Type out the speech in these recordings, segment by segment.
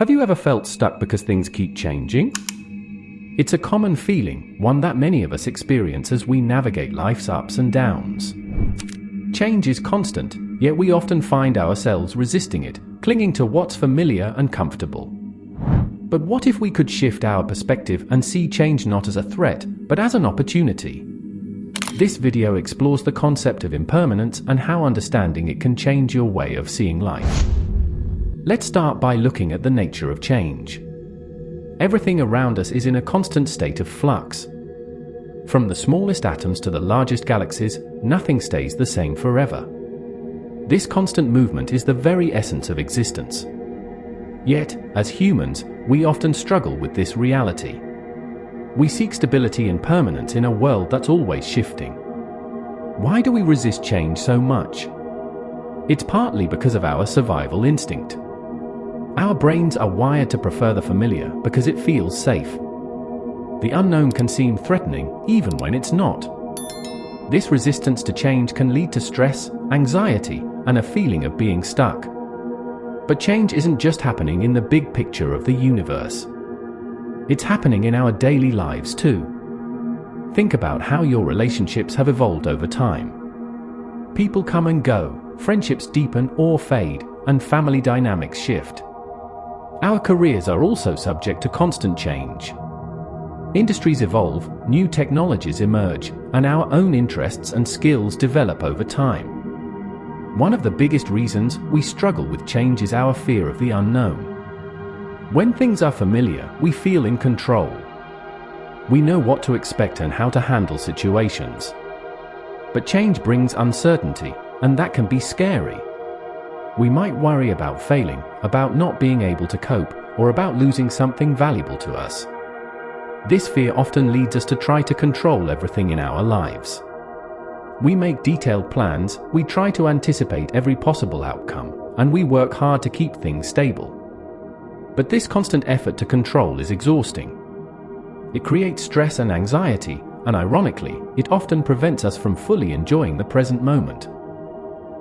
Have you ever felt stuck because things keep changing? It's a common feeling, one that many of us experience as we navigate life's ups and downs. Change is constant, yet we often find ourselves resisting it, clinging to what's familiar and comfortable. But what if we could shift our perspective and see change not as a threat, but as an opportunity? This video explores the concept of impermanence and how understanding it can change your way of seeing life. Let's start by looking at the nature of change. Everything around us is in a constant state of flux. From the smallest atoms to the largest galaxies, nothing stays the same forever. This constant movement is the very essence of existence. Yet, as humans, we often struggle with this reality. We seek stability and permanence in a world that's always shifting. Why do we resist change so much? It's partly because of our survival instinct. Our brains are wired to prefer the familiar because it feels safe. The unknown can seem threatening, even when it's not. This resistance to change can lead to stress, anxiety, and a feeling of being stuck. But change isn't just happening in the big picture of the universe. It's happening in our daily lives too. Think about how your relationships have evolved over time. People come and go, friendships deepen or fade, and family dynamics shift. Our careers are also subject to constant change. Industries evolve, new technologies emerge, and our own interests and skills develop over time. One of the biggest reasons we struggle with change is our fear of the unknown. When things are familiar, we feel in control. We know what to expect and how to handle situations. But change brings uncertainty, and that can be scary. We might worry about failing, about not being able to cope, or about losing something valuable to us. This fear often leads us to try to control everything in our lives. We make detailed plans, we try to anticipate every possible outcome, and we work hard to keep things stable. But this constant effort to control is exhausting. It creates stress and anxiety, and ironically, it often prevents us from fully enjoying the present moment.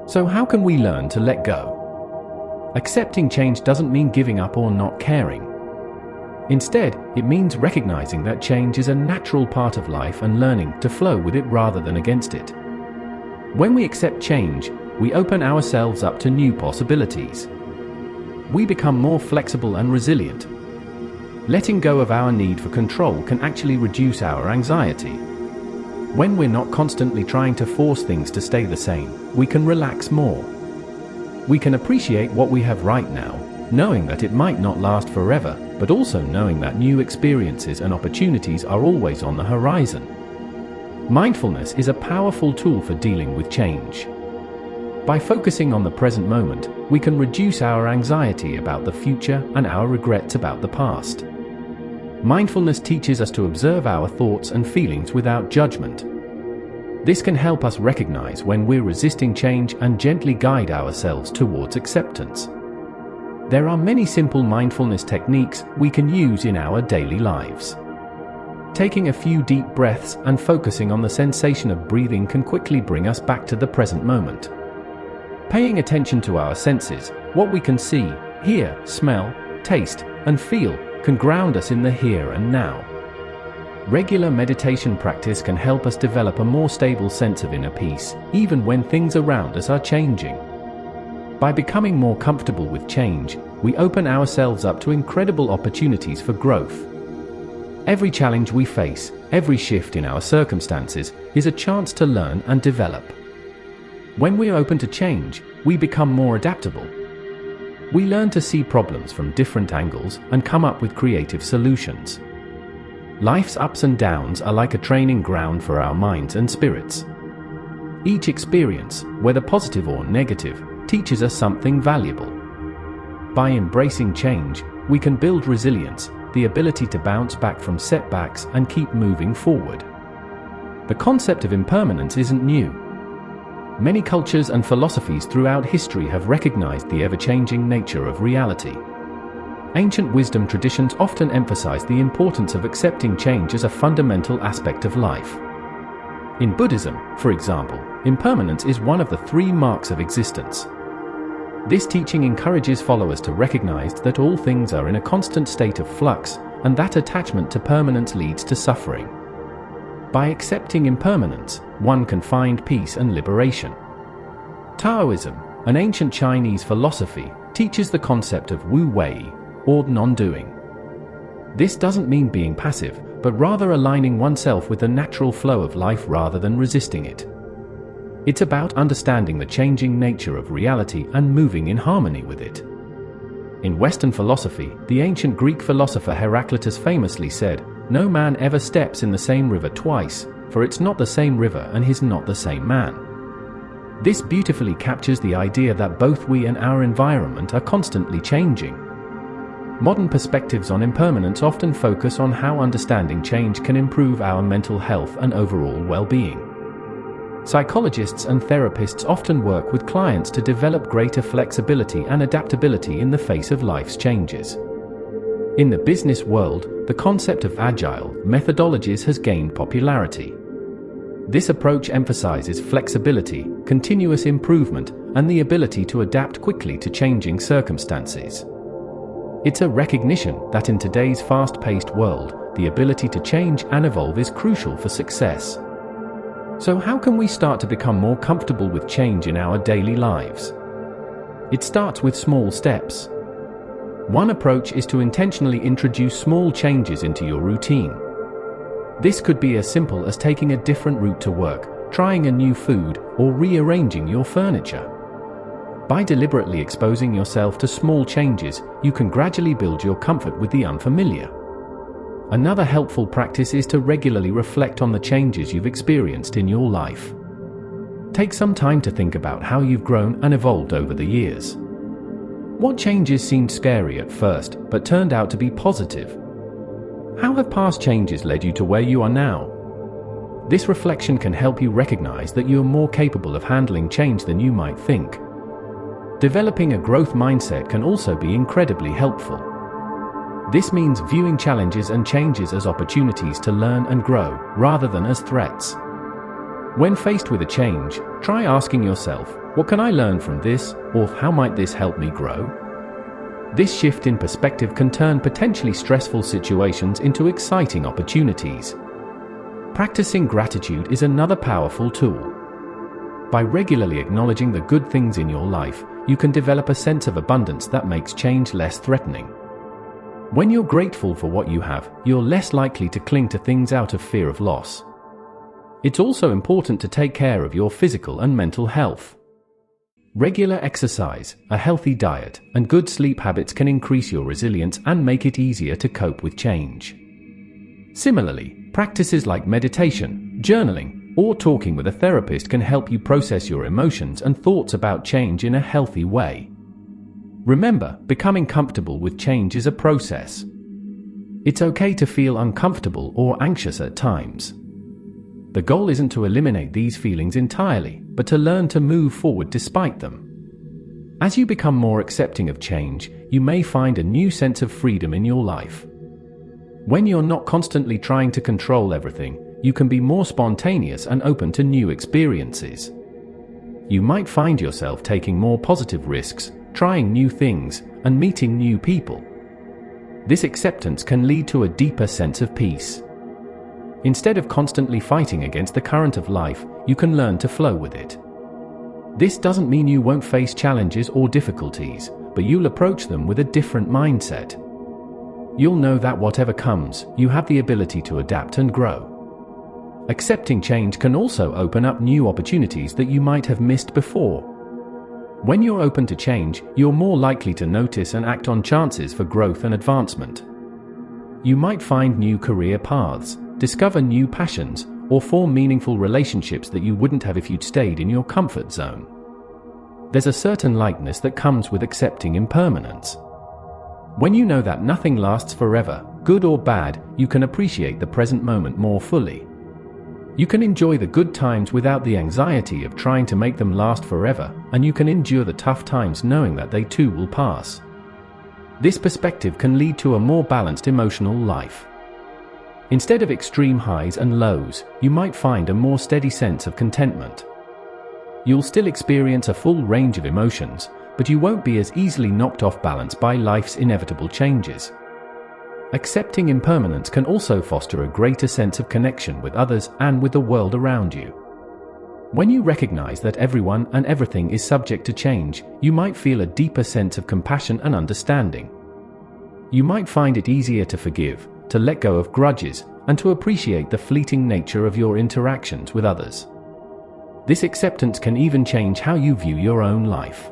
So how can we learn to let go? Accepting change doesn't mean giving up or not caring. Instead, it means recognizing that change is a natural part of life and learning to flow with it rather than against it. When we accept change, we open ourselves up to new possibilities. We become more flexible and resilient. Letting go of our need for control can actually reduce our anxiety. When we're not constantly trying to force things to stay the same, we can relax more. We can appreciate what we have right now, knowing that it might not last forever, but also knowing that new experiences and opportunities are always on the horizon. Mindfulness is a powerful tool for dealing with change. By focusing on the present moment, we can reduce our anxiety about the future and our regrets about the past. Mindfulness teaches us to observe our thoughts and feelings without judgment. This can help us recognize when we're resisting change and gently guide ourselves towards acceptance. There are many simple mindfulness techniques we can use in our daily lives. Taking a few deep breaths and focusing on the sensation of breathing can quickly bring us back to the present moment. Paying attention to our senses, what we can see, hear, smell, taste, and feel, can ground us in the here and now. Regular meditation practice can help us develop a more stable sense of inner peace, even when things around us are changing. By becoming more comfortable with change, we open ourselves up to incredible opportunities for growth. Every challenge we face, every shift in our circumstances, is a chance to learn and develop. When we're open to change, we become more adaptable. We learn to see problems from different angles and come up with creative solutions. Life's ups and downs are like a training ground for our minds and spirits. Each experience, whether positive or negative, teaches us something valuable. By embracing change, we can build resilience, the ability to bounce back from setbacks and keep moving forward. The concept of impermanence isn't new. Many cultures and philosophies throughout history have recognized the ever-changing nature of reality. Ancient wisdom traditions often emphasize the importance of accepting change as a fundamental aspect of life. In Buddhism, for example, impermanence is one of the 3 marks of existence. This teaching encourages followers to recognize that all things are in a constant state of flux, and that attachment to permanence leads to suffering. By accepting impermanence, one can find peace and liberation. Taoism, an ancient Chinese philosophy, teaches the concept of wu wei, or non-doing. This doesn't mean being passive, but rather aligning oneself with the natural flow of life rather than resisting it. It's about understanding the changing nature of reality and moving in harmony with it. In Western philosophy, the ancient Greek philosopher Heraclitus famously said, "No man ever steps in the same river twice, for it's not the same river and he's not the same man." This beautifully captures the idea that both we and our environment are constantly changing. Modern perspectives on impermanence often focus on how understanding change can improve our mental health and overall well-being. Psychologists and therapists often work with clients to develop greater flexibility and adaptability in the face of life's changes. In the business world, the concept of agile methodologies has gained popularity. This approach emphasizes flexibility, continuous improvement, and the ability to adapt quickly to changing circumstances. It's a recognition that in today's fast-paced world, the ability to change and evolve is crucial for success. So how can we start to become more comfortable with change in our daily lives? It starts with small steps. One approach is to intentionally introduce small changes into your routine. This could be as simple as taking a different route to work, trying a new food, or rearranging your furniture. By deliberately exposing yourself to small changes, you can gradually build your comfort with the unfamiliar. Another helpful practice is to regularly reflect on the changes you've experienced in your life. Take some time to think about how you've grown and evolved over the years. What changes seemed scary at first, but turned out to be positive? How have past changes led you to where you are now? This reflection can help you recognize that you are more capable of handling change than you might think. Developing a growth mindset can also be incredibly helpful. This means viewing challenges and changes as opportunities to learn and grow, rather than as threats. When faced with a change, try asking yourself, what can I learn from this, or how might this help me grow? This shift in perspective can turn potentially stressful situations into exciting opportunities. Practicing gratitude is another powerful tool. By regularly acknowledging the good things in your life, you can develop a sense of abundance that makes change less threatening. When you're grateful for what you have, you're less likely to cling to things out of fear of loss. It's also important to take care of your physical and mental health. Regular exercise, a healthy diet, and good sleep habits can increase your resilience and make it easier to cope with change. Similarly, practices like meditation, journaling, or talking with a therapist can help you process your emotions and thoughts about change in a healthy way. Remember, becoming comfortable with change is a process. It's okay to feel uncomfortable or anxious at times. The goal isn't to eliminate these feelings entirely, but to learn to move forward despite them. As you become more accepting of change, you may find a new sense of freedom in your life. When you're not constantly trying to control everything, you can be more spontaneous and open to new experiences. You might find yourself taking more positive risks, trying new things, and meeting new people. This acceptance can lead to a deeper sense of peace. Instead of constantly fighting against the current of life, you can learn to flow with it. This doesn't mean you won't face challenges or difficulties, but you'll approach them with a different mindset. You'll know that whatever comes, you have the ability to adapt and grow. Accepting change can also open up new opportunities that you might have missed before. When you're open to change, you're more likely to notice and act on chances for growth and advancement. You might find new career paths, discover new passions, or form meaningful relationships that you wouldn't have if you'd stayed in your comfort zone. There's a certain lightness that comes with accepting impermanence. When you know that nothing lasts forever, good or bad, you can appreciate the present moment more fully. You can enjoy the good times without the anxiety of trying to make them last forever, and you can endure the tough times knowing that they too will pass. This perspective can lead to a more balanced emotional life. Instead of extreme highs and lows, you might find a more steady sense of contentment. You'll still experience a full range of emotions, but you won't be as easily knocked off balance by life's inevitable changes. Accepting impermanence can also foster a greater sense of connection with others and with the world around you. When you recognize that everyone and everything is subject to change, you might feel a deeper sense of compassion and understanding. You might find it easier to forgive, to let go of grudges, and to appreciate the fleeting nature of your interactions with others. This acceptance can even change how you view your own life.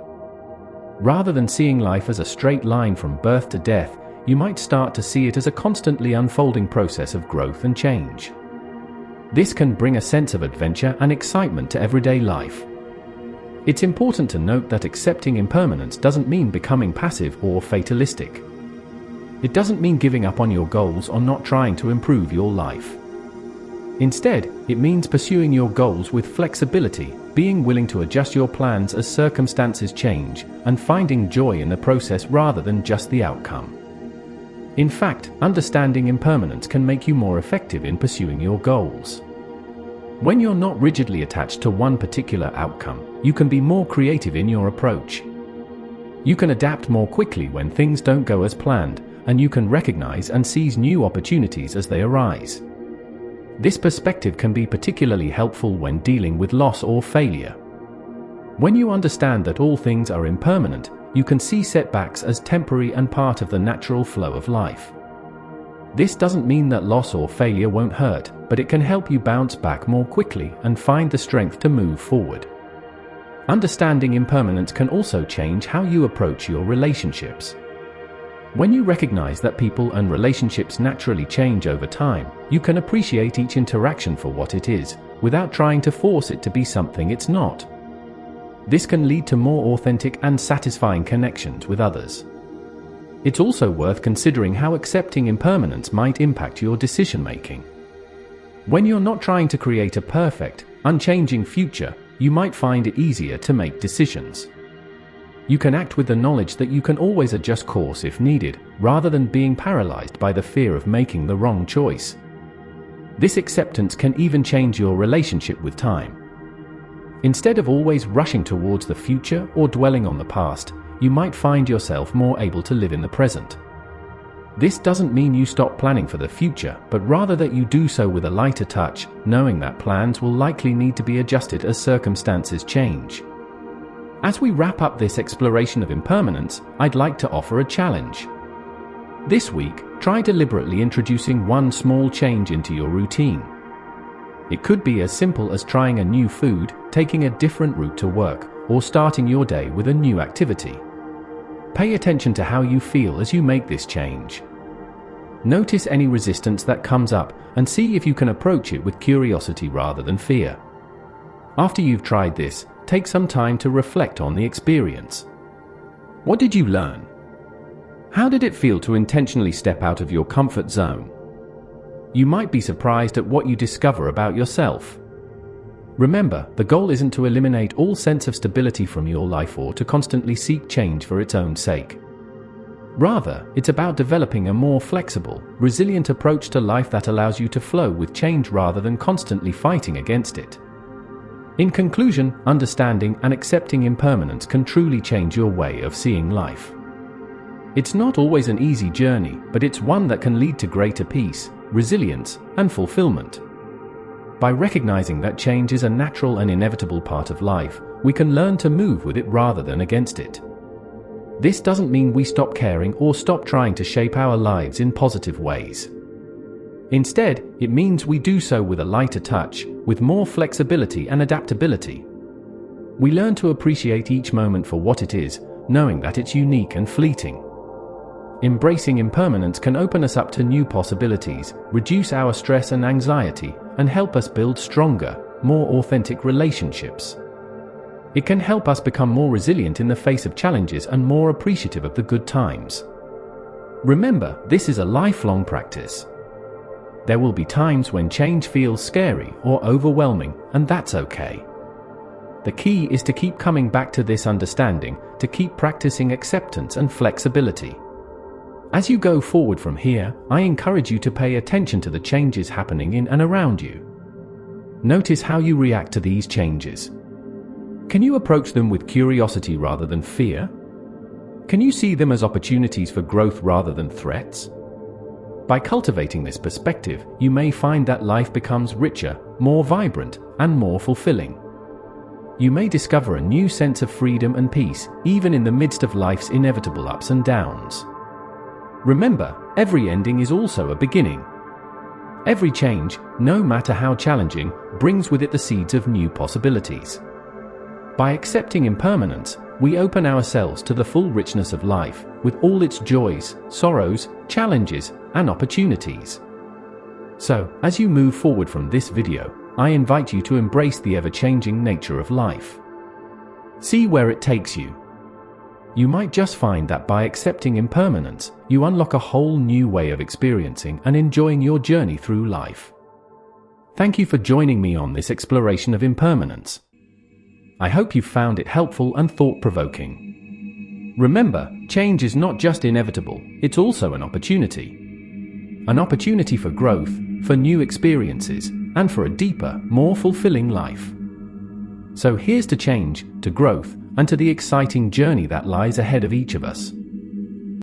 Rather than seeing life as a straight line from birth to death, you might start to see it as a constantly unfolding process of growth and change. This can bring a sense of adventure and excitement to everyday life. It's important to note that accepting impermanence doesn't mean becoming passive or fatalistic. It doesn't mean giving up on your goals or not trying to improve your life. Instead, it means pursuing your goals with flexibility, being willing to adjust your plans as circumstances change, and finding joy in the process rather than just the outcome. In fact, understanding impermanence can make you more effective in pursuing your goals. When you're not rigidly attached to one particular outcome, you can be more creative in your approach. You can adapt more quickly when things don't go as planned, and you can recognize and seize new opportunities as they arise. This perspective can be particularly helpful when dealing with loss or failure. When you understand that all things are impermanent, you can see setbacks as temporary and part of the natural flow of life. This doesn't mean that loss or failure won't hurt, but it can help you bounce back more quickly and find the strength to move forward. Understanding impermanence can also change how you approach your relationships. When you recognize that people and relationships naturally change over time, you can appreciate each interaction for what it is, without trying to force it to be something it's not. This can lead to more authentic and satisfying connections with others. It's also worth considering how accepting impermanence might impact your decision-making. When you're not trying to create a perfect, unchanging future, you might find it easier to make decisions. You can act with the knowledge that you can always adjust course if needed, rather than being paralyzed by the fear of making the wrong choice. This acceptance can even change your relationship with time. Instead of always rushing towards the future or dwelling on the past, you might find yourself more able to live in the present. This doesn't mean you stop planning for the future, but rather that you do so with a lighter touch, knowing that plans will likely need to be adjusted as circumstances change. As we wrap up this exploration of impermanence, I'd like to offer a challenge. This week, try deliberately introducing one small change into your routine. It could be as simple as trying a new food, taking a different route to work, or starting your day with a new activity. Pay attention to how you feel as you make this change. Notice any resistance that comes up and see if you can approach it with curiosity rather than fear. After you've tried this, take some time to reflect on the experience. What did you learn? How did it feel to intentionally step out of your comfort zone? You might be surprised at what you discover about yourself. Remember, the goal isn't to eliminate all sense of stability from your life or to constantly seek change for its own sake. Rather, it's about developing a more flexible, resilient approach to life that allows you to flow with change rather than constantly fighting against it. In conclusion, understanding and accepting impermanence can truly change your way of seeing life. It's not always an easy journey, but it's one that can lead to greater peace, resilience, and fulfillment. By recognizing that change is a natural and inevitable part of life, we can learn to move with it rather than against it. This doesn't mean we stop caring or stop trying to shape our lives in positive ways. Instead, it means we do so with a lighter touch, with more flexibility and adaptability. We learn to appreciate each moment for what it is, knowing that it's unique and fleeting. Embracing impermanence can open us up to new possibilities, reduce our stress and anxiety, and help us build stronger, more authentic relationships. It can help us become more resilient in the face of challenges and more appreciative of the good times. Remember, this is a lifelong practice. There will be times when change feels scary or overwhelming, and that's okay. The key is to keep coming back to this understanding, to keep practicing acceptance and flexibility. As you go forward from here, I encourage you to pay attention to the changes happening in and around you. Notice how you react to these changes. Can you approach them with curiosity rather than fear? Can you see them as opportunities for growth rather than threats? By cultivating this perspective, you may find that life becomes richer, more vibrant, and more fulfilling. You may discover a new sense of freedom and peace, even in the midst of life's inevitable ups and downs. Remember, every ending is also a beginning. Every change, no matter how challenging, brings with it the seeds of new possibilities. By accepting impermanence, we open ourselves to the full richness of life, with all its joys, sorrows, challenges, and opportunities. So, as you move forward from this video, I invite you to embrace the ever-changing nature of life. See where it takes you. You might just find that by accepting impermanence, you unlock a whole new way of experiencing and enjoying your journey through life. Thank you for joining me on this exploration of impermanence. I hope you found it helpful and thought-provoking. Remember, change is not just inevitable, it's also an opportunity. An opportunity for growth, for new experiences, and for a deeper, more fulfilling life. So here's to change, to growth, and to the exciting journey that lies ahead of each of us.